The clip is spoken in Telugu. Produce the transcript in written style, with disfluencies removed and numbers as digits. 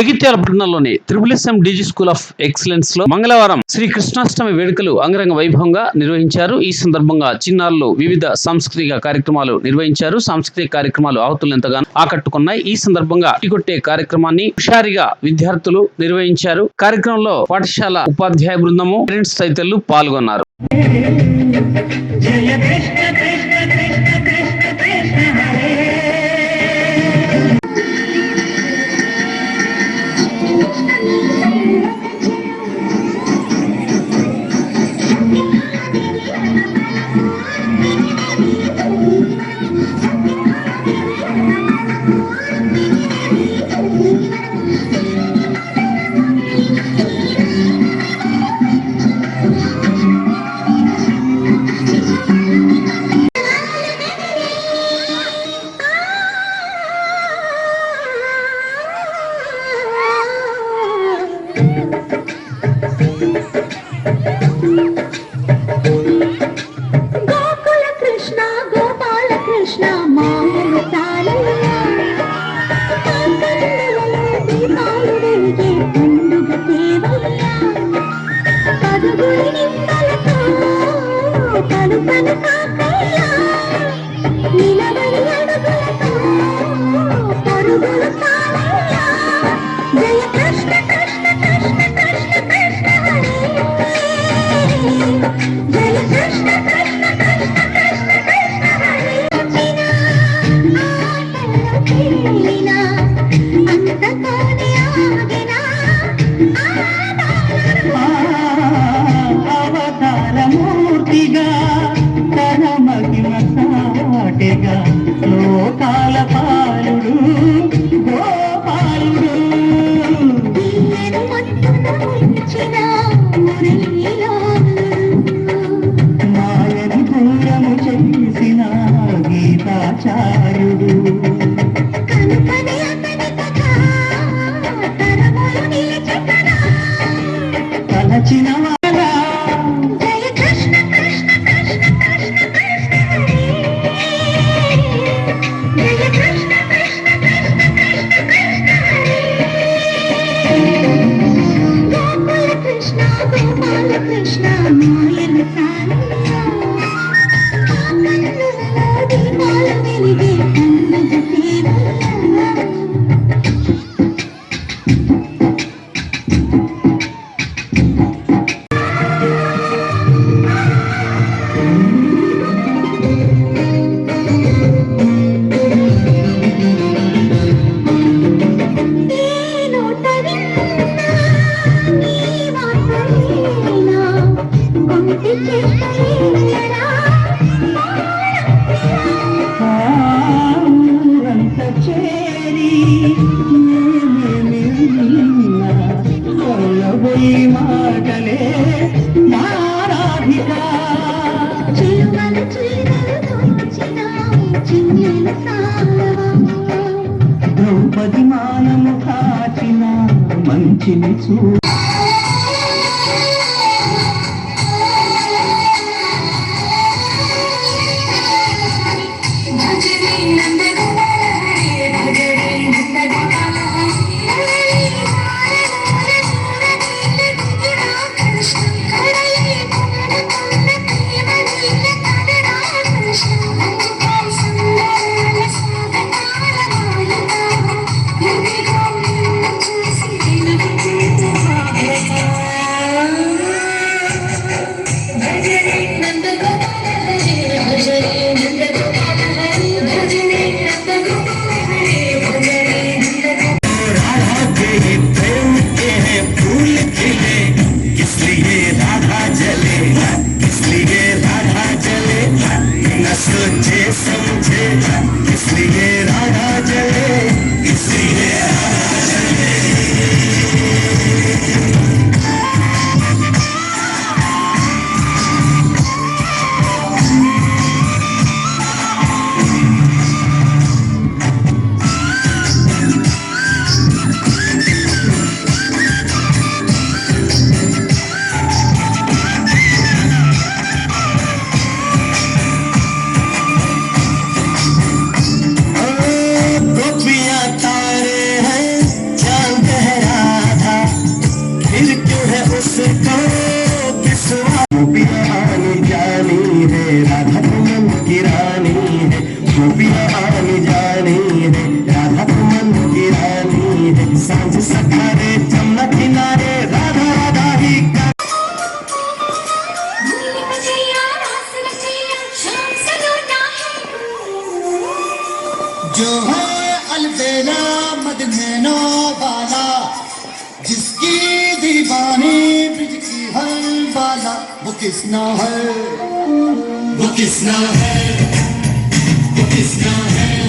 జగిత్యాల పట్టణంలోని triple DG school of excellence లో మంగళవారం శ్రీ కృష్ణాష్టమి వేడుకలు అంగరంగ వైభవంగా నిర్వహించారు. ఈ సందర్భంగా చిన్నారులు వివిధ సాంస్కృతిక కార్యక్రమాలు నిర్వహించారు. సాంస్కృతిక కార్యక్రమాలు ఆహుతులు ఎంతగానో ఆకట్టుకున్నాయి. ఈ సందర్భంగా టికొట్టే కార్యక్రమాన్ని హుషారుగా విద్యార్థులు నిర్వహించారు. కార్యక్రమంలో పాఠశాల ఉపాధ్యాయ బృందము, పేరెంట్స్ తదితరులు పాల్గొన్నారు. గోకుల కృష్ణ గోపాల కృష్ణ మామూలు దీపాలు వెలిగే పండుగ దేవయ్యా పదుగురి నిందలతో కలుపను కాకయ్యా నిలబడి అడుగులతో పరుగులు కావయ్యా జయ కృష్ణ కృష్ణ కృష్ణ కృష్ణ కృష్ణ హరే జయ కృష్ణ కృష్ణ కృష్ణ కృష్ణ కృష్ణ హరే ఆటలకేలినా అంతతోనే ఆగినా అవతారమూర్తిగా తన మహిమ సాటెగా లోకాల పాలుడు గోపాలుడు నేను మత్తున ఉంచిన మురళీలో మాయని దూరము చేసిన గీతాచార్యుడు కనుకనే అతని కథ తరములు నిలిచి కదా తలచిన వాళ్ళ జయ కృష్ణ కృష్ణ కృష్ణ కృష్ణ కృష్ణ హరే జయ కృష్ణ కృష్ణ కృష్ణ కృష్ణ కృష్ణ హరే గోకుల కృష్ణ గోపాల కృష్ణ మాయల సారయ్య ఆ కన్నులలో దీపాలు వెలిగే పండుగ దేవయ్యా నేను తవిన్నా నీ వాసనేనా కొంటి చేస్తలేరా ఊరంత చేరి కొల్లబోయి మాటలే నారాధిక చిలువలు చీరలు దోచిన చిన్నెల సాలవా ద్రౌపది మానము కాచిన మంచిని చూ Thank you. सांझ सखारे जमुना किनारे राधा राधा ही का भूल बजैया रास रचैया शाम सलोना है जो है अलबेला मदनैनो वाला जिसकी दीवानी ब्रिज की हर बाला वो किसना है वो किसना है वो किसना है